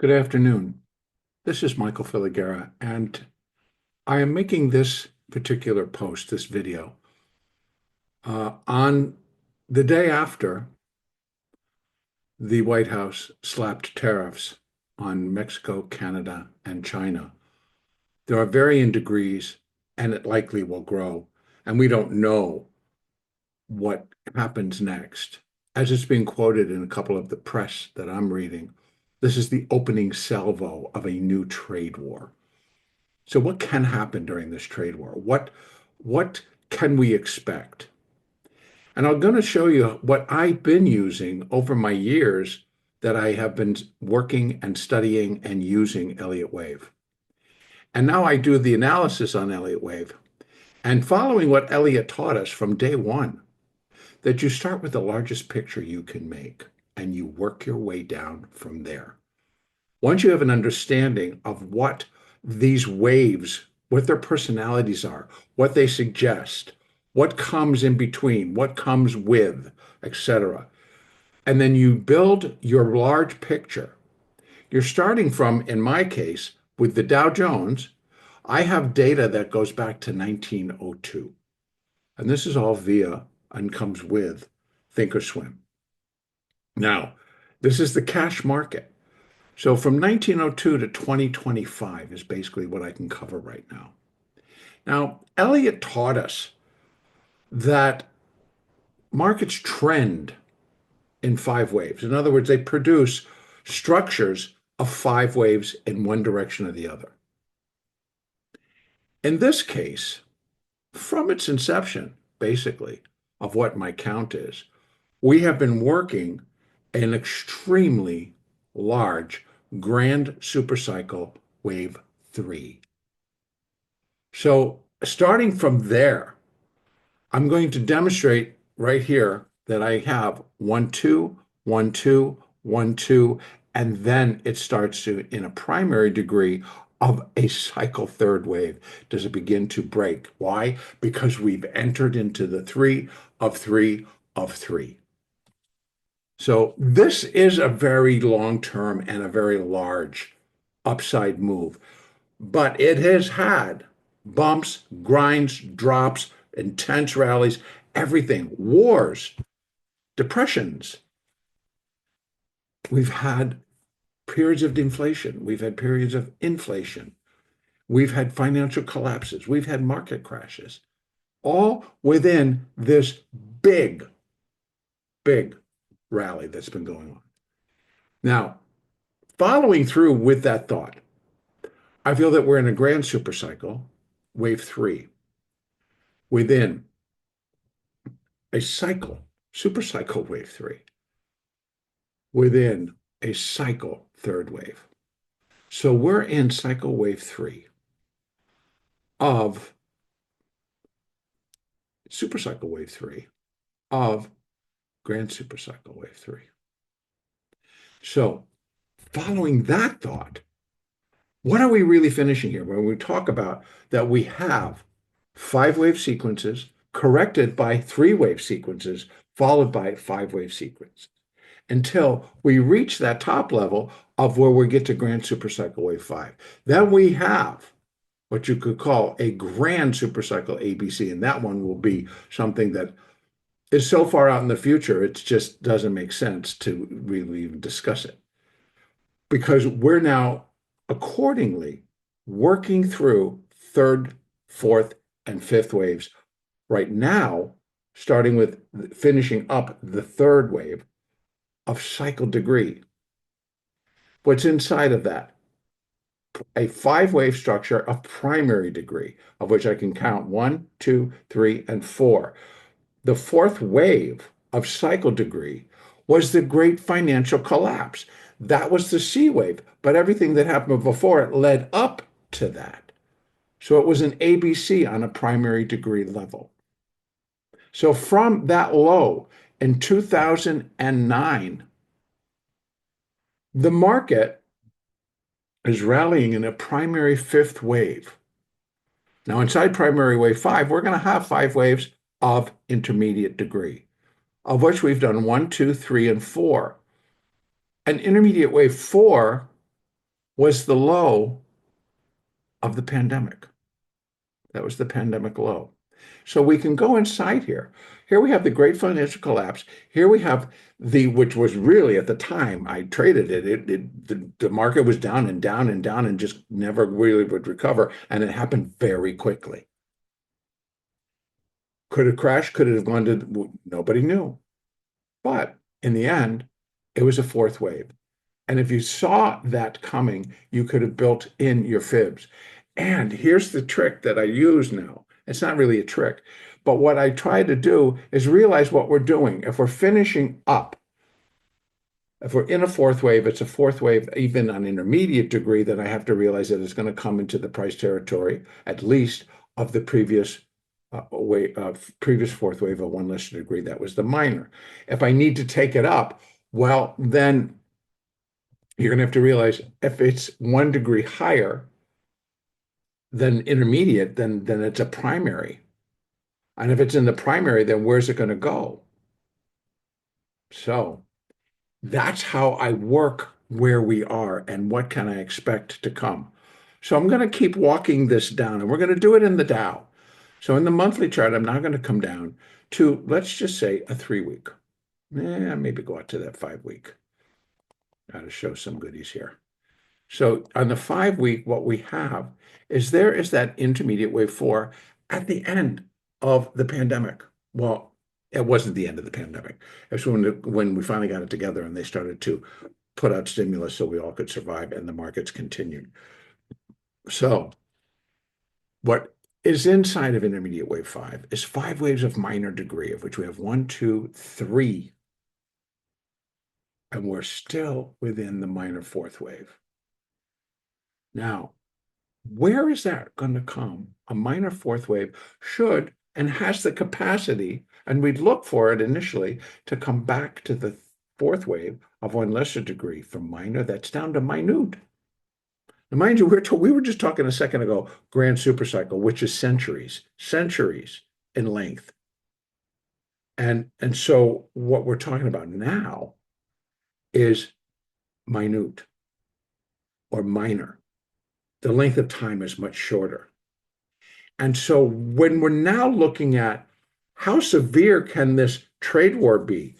Good afternoon. This is Michael Filighera, and I am making this particular post, this video, on the day after the White House slapped tariffs on Mexico, Canada, and China. There are varying degrees, and it likely will grow, and we don't know what happens next. As it's being quoted in a couple of the press that I'm reading, this is the opening salvo of a new trade war. So what can happen during this trade war? What can we expect? And I'm going to show you what I've been using over my years that I have been working and studying and using Elliott Wave. And now I do the analysis on Elliott Wave and following what Elliott taught us from day one, that you start with the largest picture you can make and you work your way down from there. Once you have an understanding of what these waves, what their personalities are, what they suggest, what comes in between, what comes with, etc. And then you build your large picture. You're starting from, in my case, with the Dow Jones. I have data that goes back to 1902. And this is all via and comes with Thinkorswim. Now, this is the cash market. So from 1902 to 2025 is basically what I can cover right now. Now, Elliott taught us that markets trend in five waves. In other words, they produce structures of five waves in one direction or the other. In this case, from its inception, basically, of what my count is, we have been working an extremely large grand supercycle wave 3. So starting from there, I'm going to demonstrate right here that I have 1, 2, 1, 2, 1, 2, and then it starts to, in a primary degree, of a cycle third wave. Does it begin to break? Why? Because we've entered into the 3 of 3 of 3. So this is a very long-term and a very large upside move, but it has had bumps, grinds, drops, intense rallies, everything, wars, depressions. We've had periods of deflation. We've had periods of inflation. We've had financial collapses. We've had market crashes, all within this big, big rally that's been going on. Now, following through with that thought, I feel that we're in a grand supercycle, wave 3, within a cycle, supercycle wave 3, within a cycle third wave. So we're in cycle wave 3 of supercycle wave 3 of grand supercycle wave 3. So following that thought, what are we really finishing here when we talk about that we have 5-wave sequences corrected by 3-wave sequences followed by 5-wave sequences until we reach that top level of where we get to grand supercycle wave 5. Then we have what you could call a grand supercycle ABC, and that one will be something that is so far out in the future, it just doesn't make sense to really even discuss it. Because we're now accordingly working through third, fourth, and fifth waves right now, starting with finishing up the third wave of cycle degree. What's inside of that? A 5-wave structure of primary degree, of which I can count 1, 2, 3, and 4. The fourth wave of cycle degree was the great financial collapse. That was the C wave, but everything that happened before it led up to that. So it was an ABC on a primary degree level. So from that low in 2009, the market is rallying in a primary fifth wave. Now, inside primary wave 5, we're going to have 5 waves of intermediate degree, of which we've done 1, 2, 3, and 4. An intermediate wave 4 was the low of the pandemic. That was the pandemic low. So we can go inside here. Here we have the great financial collapse. Here we have which was really at the time I traded the market was down and down and down and just never really would recover. And it happened very quickly. Could it crash? Could it have gone to, nobody knew. But in the end, it was a fourth wave. And if you saw that coming, you could have built in your fibs. And here's the trick that I use now. It's not really a trick, but what I try to do is realize what we're doing. If we're finishing up, if we're in a fourth wave, it's a fourth wave, even on intermediate degree, then I have to realize that it's going to come into the price territory, at least of the previous previous fourth wave of one lesser degree. That was the minor. If I need to take it up, well, then you're going to have to realize if it's 1 degree higher than intermediate, then it's a primary. And if it's in the primary, then where's it going to go? So that's how I work where we are and what can I expect to come. So I'm going to keep walking this down, and we're going to do it in the Dow. So in the monthly chart, I'm now going to come down to, let's just say, a 3-week. Maybe go out to that 5-week. Got to show some goodies here. So on the 5-week, what we have is there is that intermediate wave 4 at the end of the pandemic. Well, it wasn't the end of the pandemic. It's when we finally got it together and they started to put out stimulus so we all could survive and the markets continued. So what is inside of intermediate wave 5 is 5 waves of minor degree, of which we have 1, 2, 3. And we're still within the minor fourth wave. Now, where is that going to come? A minor fourth wave should and has the capacity, and we'd look for it initially, to come back to the fourth wave of one lesser degree from minor, that's down to minute. Now, mind you, we were just talking a second ago, grand supercycle, which is centuries in length. And so what we're talking about now is minute or minor. The length of time is much shorter. And so when we're now looking at how severe can this trade war be,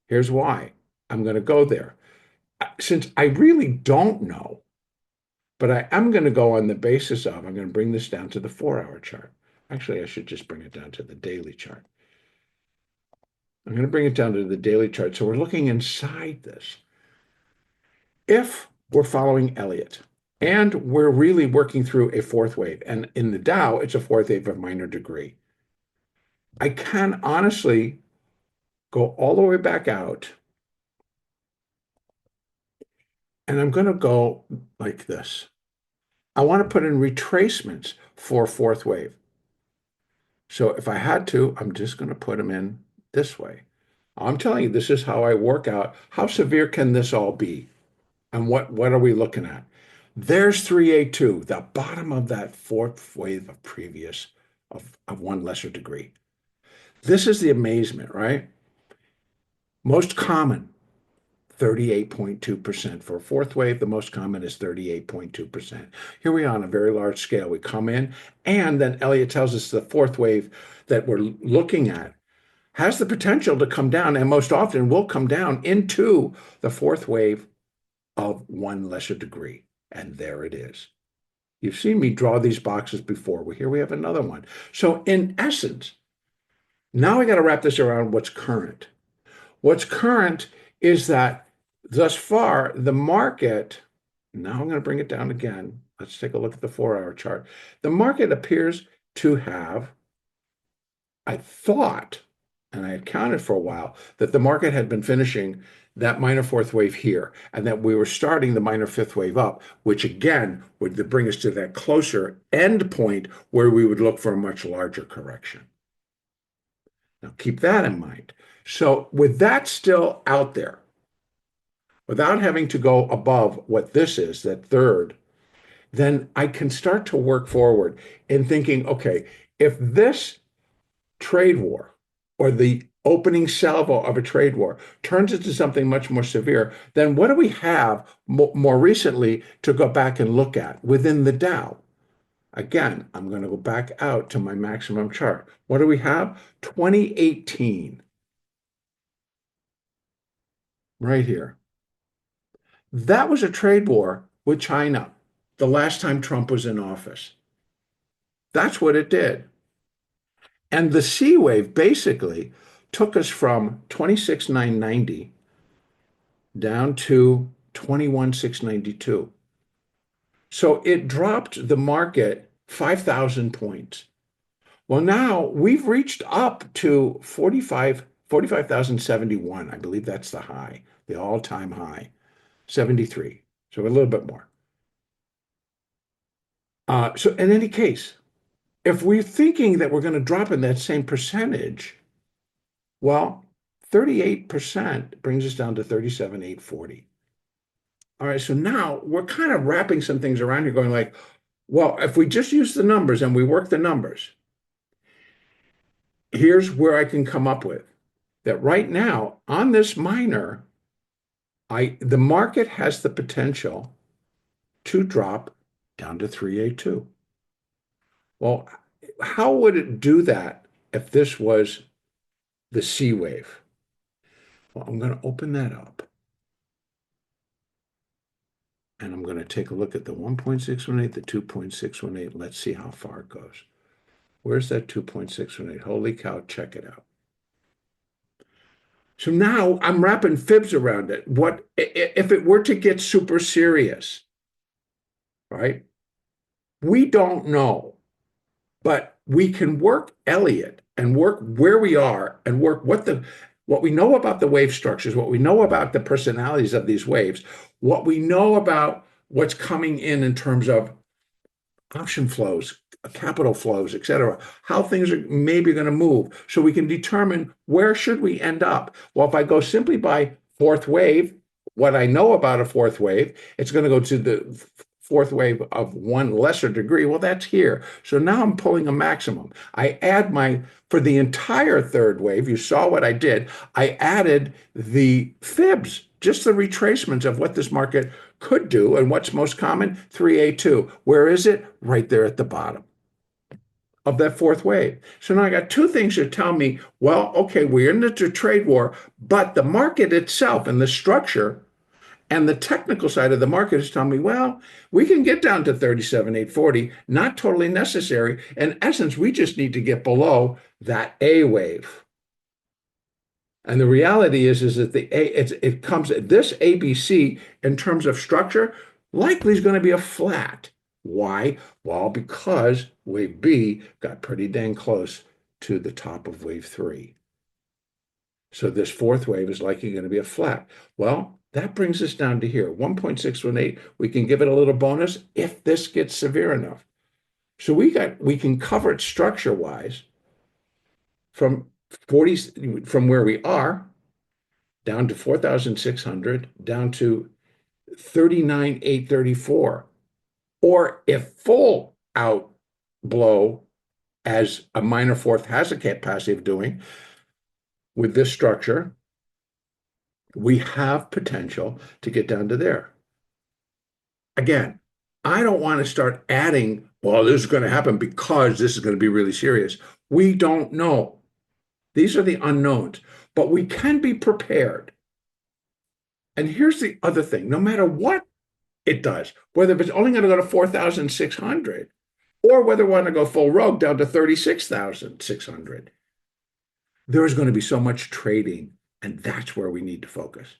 here's why. I'm going to go there. Since I really don't know, but I am going to go on the basis of, I'm going to bring this down to the 4-hour chart. Actually, I should just bring it down to the daily chart. I'm going to bring it down to the daily chart. So we're looking inside this. If we're following Elliott, and we're really working through a fourth wave, and in the Dow, it's a fourth wave of minor degree, I can honestly go all the way back out, and I'm going to go like this. I want to put in retracements for fourth wave. So if I had to, I'm just going to put them in this way. I'm telling you, this is how I work out. How severe can this all be? And what are we looking at? There's 382, the bottom of that fourth wave of previous, of one lesser degree. This is the amazement, right? Most common, 38.2%. For a fourth wave, the most common is 38.2%. Here we are on a very large scale. We come in, and then Elliott tells us the fourth wave that we're looking at has the potential to come down, and most often will come down into the fourth wave of one lesser degree. And there it is. You've seen me draw these boxes before. Well, here we have another one. So in essence, now I got to wrap this around what's current. What's current is that thus far, the market, now I'm going to bring it down again. Let's take a look at the 4-hour chart. The market appears to have, I thought, and I had counted for a while, that the market had been finishing that minor fourth wave here, and that we were starting the minor fifth wave up, which again would bring us to that closer end point where we would look for a much larger correction. Now keep that in mind. So with that still out there, without having to go above what this is, that third, then I can start to work forward in thinking, okay, if this trade war or the opening salvo of a trade war turns into something much more severe, then what do we have more recently to go back and look at within the Dow? Again, I'm going to go back out to my maximum chart. What do we have? 2018, right here. That was a trade war with China the last time Trump was in office. That's what it did. And the C wave basically took us from 26,990 down to 21,692. So it dropped the market 5,000 points. Well, now we've reached up to 45,071. I believe that's the high, the all-time high, 73. So a little bit more. So in any case, if we're thinking that we're going to drop in that same percentage, well, 38% brings us down to 37,840. All right, so now we're kind of wrapping some things around here going like, well, if we just use the numbers and we work the numbers, here's where I can come up with that right now on this minor, the market has the potential to drop down to 382. Well, how would it do that if this was the C wave? Well, I'm going to open that up. And I'm going to take a look at the 1.618, the 2.618. Let's see how far it goes. Where's that 2.618? Holy cow, check it out. So now I'm wrapping fibs around it. What if it were to get super serious, right? We don't know, but we can work Elliott and work where we are and work what we know about the wave structures, what we know about the personalities of these waves, what we know about what's coming in terms of option flows, capital flows, et cetera, how things are maybe going to move, so we can determine where should we end up. Well, if I go simply by fourth wave, what I know about a fourth wave, it's going to go to the fourth wave of one lesser degree. Well, that's here. So now I'm pulling a maximum. I add for the entire third wave, you saw what I did. I added the fibs, just the retracements of what this market could do. And what's most common? 3A2. Where is it? Right there at the bottom of that fourth wave. So now I got two things that tell me, well, okay, we're in the trade war, but the market itself and the structure and the technical side of the market is telling me, well, we can get down to 37,840, not totally necessary. In essence, we just need to get below that A wave. And the reality is that it comes, this ABC in terms of structure likely is going to be a flat. Why? Well, because wave B got pretty dang close to the top of wave 3. So this fourth wave is likely going to be a flat. Well, that brings us down to here, 1.618. We can give it a little bonus if this gets severe enough. So we can cover it structure-wise from where we are down to 4,600, down to 39,834. Or if full out blow, as a minor fourth has a capacity of doing with this structure, we have potential to get down to there. Again, I don't want to start adding, well, this is going to happen because this is going to be really serious. We don't know. These are the unknowns, but we can be prepared. And here's the other thing, no matter what it does, whether it's only going to go to 4,600 or whether we want to go full rogue down to 36,600, there is going to be so much trading, and that's where we need to focus.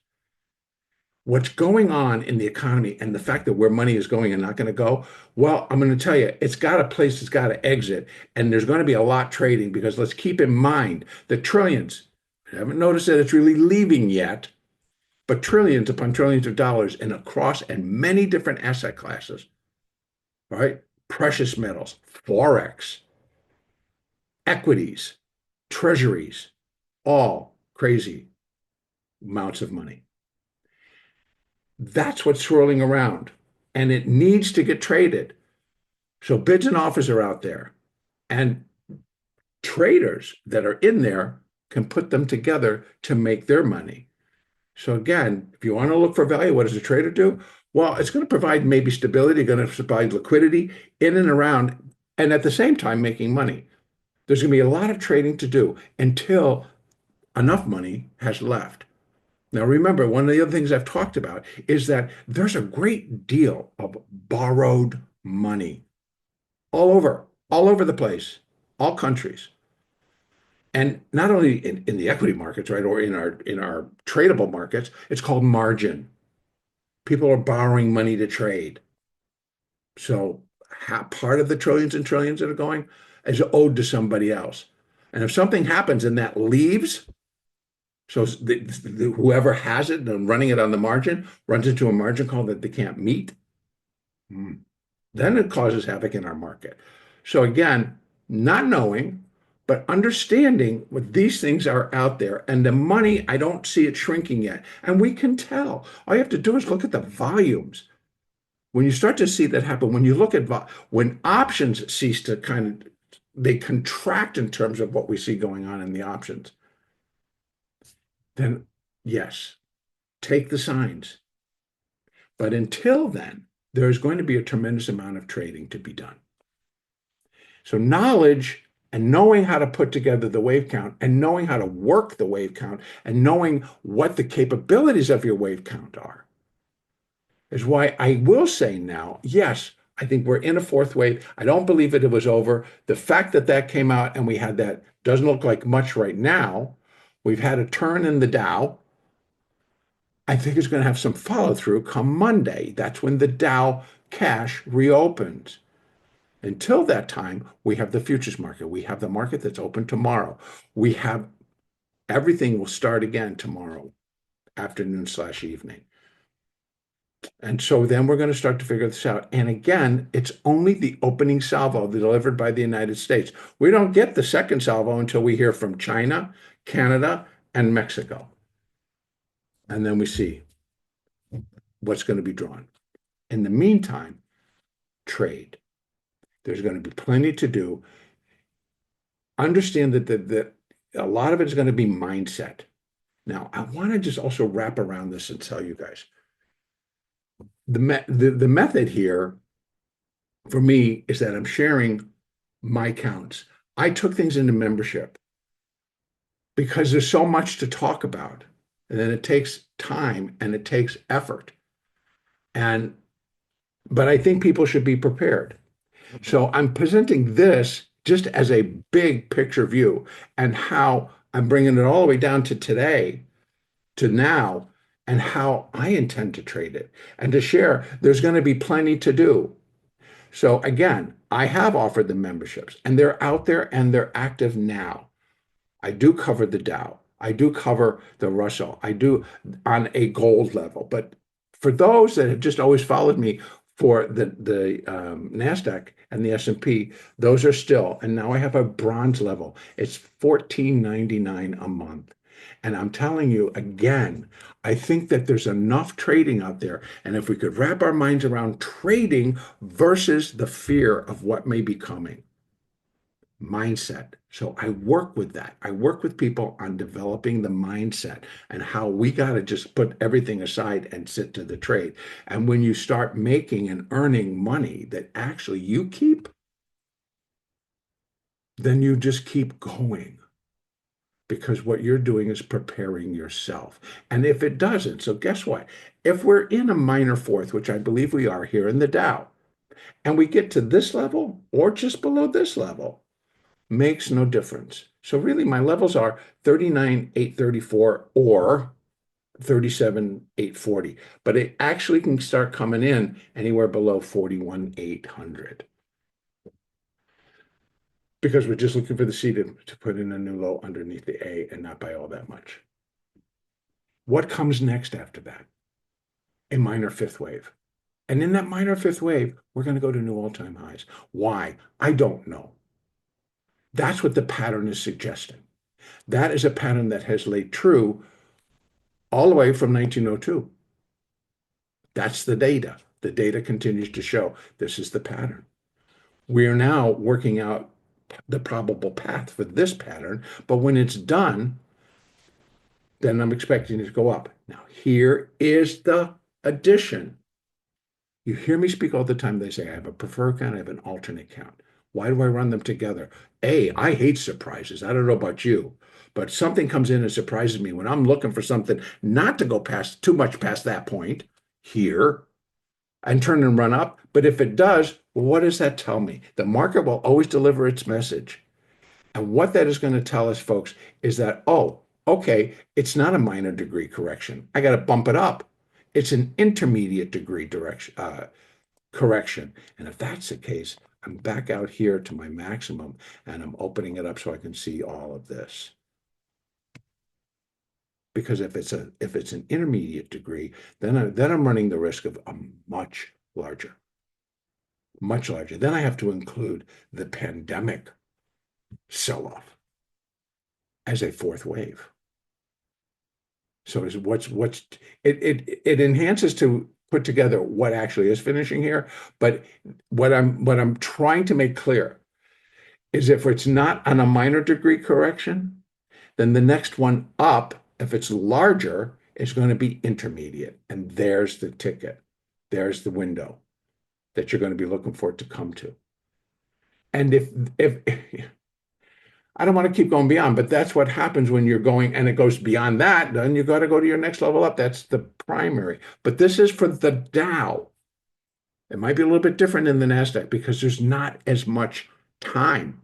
What's going on in the economy and the fact that where money is going and not going to go, well, I'm going to tell you, it's got a place, it's got to exit, and there's going to be a lot trading because let's keep in mind the trillions. I haven't noticed that it's really leaving yet, but trillions upon trillions of dollars and across and many different asset classes, right? Precious metals, Forex, equities, treasuries, all crazy amounts of money. That's what's swirling around, and it needs to get traded. So bids and offers are out there, and traders that are in there can put them together to make their money. So again, if you want to look for value, what does a trader do? Well, it's going to provide maybe stability, going to provide liquidity in and around, and at the same time making money. There's going to be a lot of trading to do until enough money has left. Now, remember, one of the other things I've talked about is that there's a great deal of borrowed money all over the place, all countries. And not only in the equity markets, right, or in our tradable markets, it's called margin. People are borrowing money to trade. So part of the trillions and trillions that are going is owed to somebody else. And if something happens and that leaves, so whoever has it and running it on the margin runs into a margin call that they can't meet, then it causes havoc in our market. So again, not knowing, but understanding what these things are out there. And the money, I don't see it shrinking yet. And we can tell. All you have to do is look at the volumes. When you start to see that happen, when you look at when options cease to they contract in terms of what we see going on in the options, then yes, take the signs. But until then, there's going to be a tremendous amount of trading to be done. So knowledge and knowing how to put together the wave count and knowing how to work the wave count and knowing what the capabilities of your wave count are is why I will say now, yes, I think we're in a fourth wave. I don't believe it was over. The fact that that came out and we had that doesn't look like much right now. We've had a turn in the Dow. I think it's going to have some follow through come Monday. That's when the Dow cash reopens. Until that time, we have the futures market. We have the market that's open tomorrow. We have everything will start again tomorrow afternoon/evening. And so then we're going to start to figure this out. And again, it's only the opening salvo delivered by the United States. We don't get the second salvo until we hear from China, Canada, and Mexico. And then we see what's going to be drawn. In the meantime, trade. There's going to be plenty to do. Understand that a lot of it is going to be mindset. Now, I want to just also wrap around this and tell you guys, the method here for me is that I'm sharing my counts. I took things into membership because there's so much to talk about. And then it takes time and it takes effort. But I think people should be prepared. So I'm presenting this just as a big picture view and how I'm bringing it all the way down to today, to now, and how I intend to trade it and to share. There's going to be plenty to do. So again, I have offered the memberships and they're out there and they're active now. I do cover the Dow. I do cover the Russell. I do on a gold level. But for those that have just always followed me for the NASDAQ and the S&P, those are still. And now I have a bronze level. It's $14.99 a month. And I'm telling you again, I think that there's enough trading out there. And if we could wrap our minds around trading versus the fear of what may be coming, mindset. So I work with that. I work with people on developing the mindset and how we got to just put everything aside and sit to the trade. And when you start making and earning money that actually you keep, then you just keep going. Because what you're doing is preparing yourself. And if it doesn't, so guess what? If we're in a minor fourth, which I believe we are here in the Dow, and we get to this level or just below this level, makes no difference. So really my levels are 39,834 or 37,840, but it actually can start coming in anywhere below 41,800 because we're just looking for the C to put in a new low underneath the A and not by all that much. What comes next after that? A minor fifth wave. And in that minor fifth wave, we're going to go to new all-time highs. Why? I don't know. That's what the pattern is suggesting. That is a pattern that has laid true all the way from 1902. That's the data. The data continues to show this is the pattern. We are now working out the probable path for this pattern, but when it's done, then I'm expecting it to go up. Now, here is the addition. You hear me speak all the time. They say, I have a preferred count, I have an alternate count. Why do I run them together? I hate surprises. I don't know about you, but something comes in and surprises me when I'm looking for something not to go past too much past that point here and turn and run up. But if it does, well, what does that tell me? The market will always deliver its message. And what that is going to tell us, folks, is that, oh, okay, it's not a minor degree correction. I got to bump it up. It's an intermediate degree correction. And if that's the case, I'm back out here to my maximum and I'm opening it up so I can see all of this. Because if it's an intermediate degree, then I'm running the risk of a much larger. Then I have to include the pandemic sell-off as a fourth wave. So it enhances to put together what actually is finishing here. But what I'm trying to make clear is if it's not on a minor degree correction, then the next one up, if it's larger, is going to be intermediate. And there's the ticket. There's the window that you're going to be looking for it to come to. And if I don't want to keep going beyond, but that's what happens when you're going and it goes beyond that, then you got to go to your next level up. That's the primary. But this is for the Dow. It might be a little bit different in the NASDAQ because there's not as much time.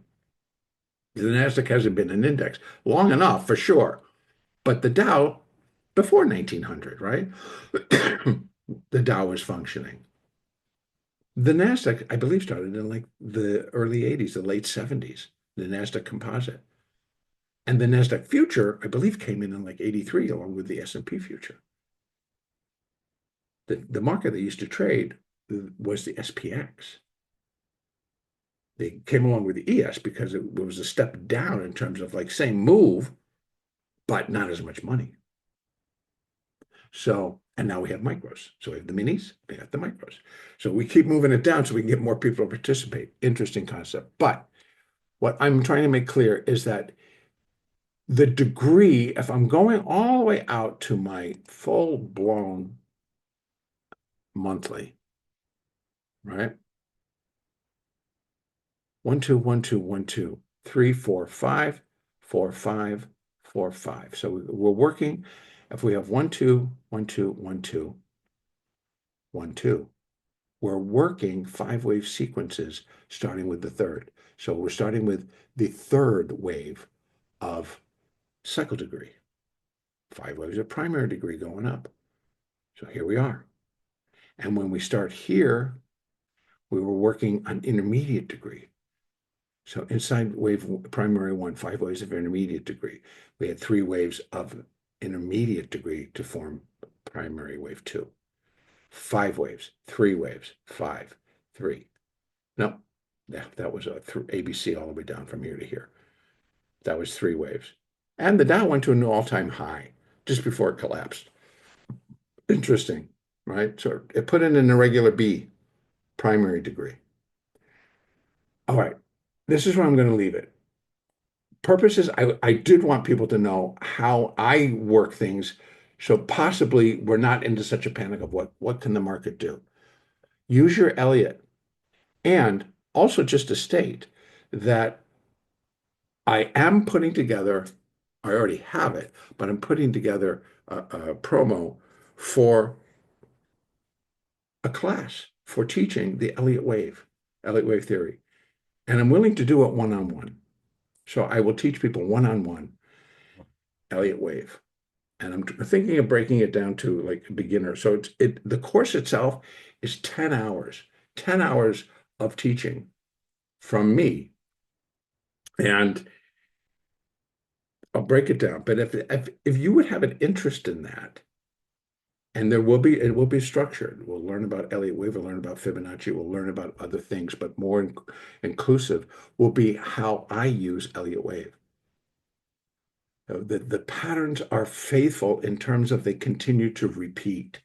The NASDAQ hasn't been an index long enough for sure. But the Dow, before 1900, right? The Dow was functioning. The NASDAQ, I believe, started in like the early 80s, the late 70s, the NASDAQ composite. And the NASDAQ future, I believe, came in like 83 along with the S&P future. The market that used to trade was the SPX. They came along with the ES because it was a step down in terms of like same move, but not as much money. So, and now we have micros. So we have the minis, we have the micros. So we keep moving it down so we can get more people to participate. Interesting concept. But what I'm trying to make clear is that the degree, if I'm going all the way out to my full-blown monthly, right? 1, 2, 1, 2, 1, 2, 3, 4, 5, 4, 5, 4, 5. So we're working, if we have 1, 2, 1, 2, 1, 2, 1, 2, we're working 5-wave sequences starting with the third. So we're starting with the third wave of cycle degree. 5 waves of primary degree going up. So here we are. And when we start here, we were working on intermediate degree. So inside wave primary 1, 5 waves of intermediate degree. We had 3 waves of intermediate degree to form primary wave 2. 5 waves, 3 waves, 5, 3. No, yeah, that was a ABC all the way down from here to here. That was 3 waves. And the Dow went to an all-time high just before it collapsed. Interesting, right? So it put in an irregular B, primary degree. All right, this is where I'm going to leave it. Purposes, I did want people to know how I work things, so possibly we're not into such a panic of what can the market do. Use your Elliott, and also just to state that I am putting together, I already have it, but I'm putting together a promo for a class for teaching the Elliott Wave theory. And I'm willing to do it one-on-one. So I will teach people one-on-one Elliott Wave. And I'm thinking of breaking it down to like a beginner. So the course itself is 10 hours, 10 hours of teaching from me. And I'll break it down. But if you would have an interest in that, and it will be structured. We'll learn about Elliott Wave, we'll learn about Fibonacci, we'll learn about other things, but more inclusive will be how I use Elliott Wave. The patterns are faithful in terms of they continue to repeat.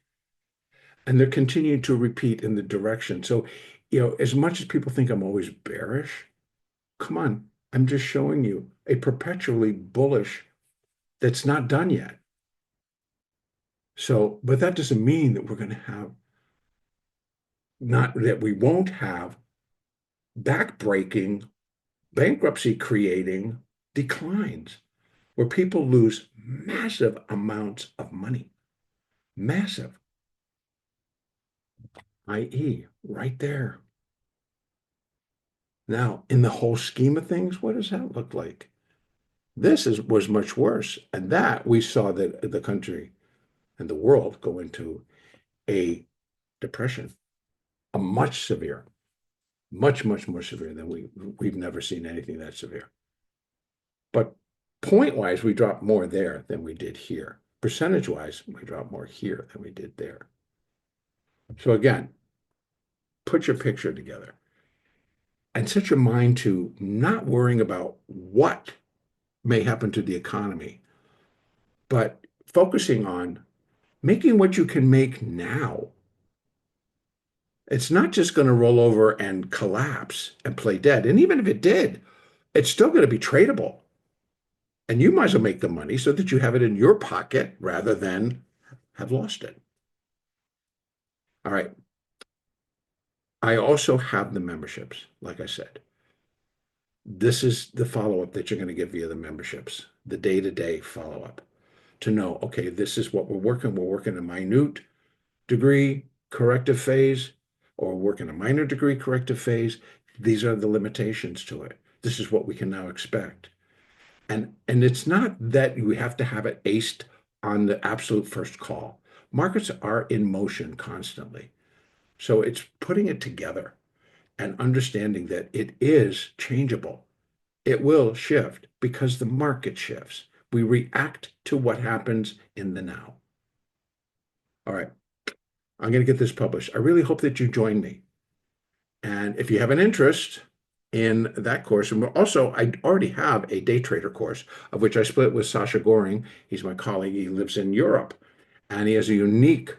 And they're continuing to repeat in the direction. So, as much as people think I'm always bearish, come on, I'm just showing you a perpetually bullish that's not done yet. So, but that doesn't mean that we're going to have, not that we won't have backbreaking, bankruptcy creating declines where people lose massive amounts of money, massive, i.e., right there. Now, in the whole scheme of things, what does that look like? Was much worse. And that we saw that the country and the world go into a depression, a much severe, much more severe than we've never seen anything that severe. But point wise, we dropped more there than we did here. Percentage wise, we dropped more here than we did there. So again, put your picture together and set your mind to not worrying about what may happen to the economy, but focusing on making what you can make now. It's not just going to roll over and collapse and play dead. And even if it did, it's still going to be tradable. And you might as well make the money so that you have it in your pocket rather than have lost it. All right. I also have the memberships, like I said. This is the follow-up that you're going to get via the memberships, the day-to-day follow-up to know, okay, this is what we're working. We're working a minute degree corrective phase or working a minor degree corrective phase. These are the limitations to it. This is what we can now expect. And it's not that we have to have it aced on the absolute first call. Markets are in motion constantly. So it's putting it together and understanding that it is changeable. It will shift because the market shifts. We react to what happens in the now. All right, I'm going to get this published. I really hope that you join me. And if you have an interest in that course, and I already have a day trader course of which I split with Sasha Goring. He's my colleague. He lives in Europe, and he has a unique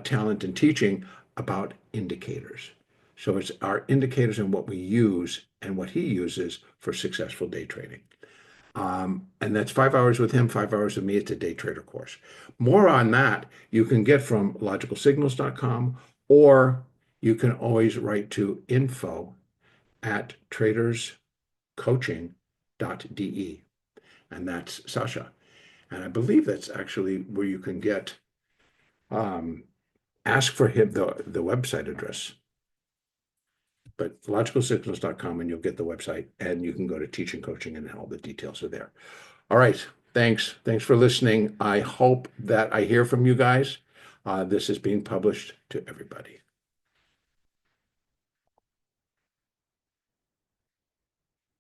talent in teaching about indicators. So it's our indicators and what we use and what he uses for successful day trading. And that's 5 hours with him, 5 hours with me. It's a day trader course. More on that you can get from logicalsignals.com, or you can always write to info@traderscoaching.de. And that's Sasha. And I believe that's actually where you can get, ask for him the website address. But logicalsignals.com, and you'll get the website, and you can go to teaching coaching and all the details are there. All right. Thanks. Thanks for listening. I hope that I hear from you guys. This is being published to everybody.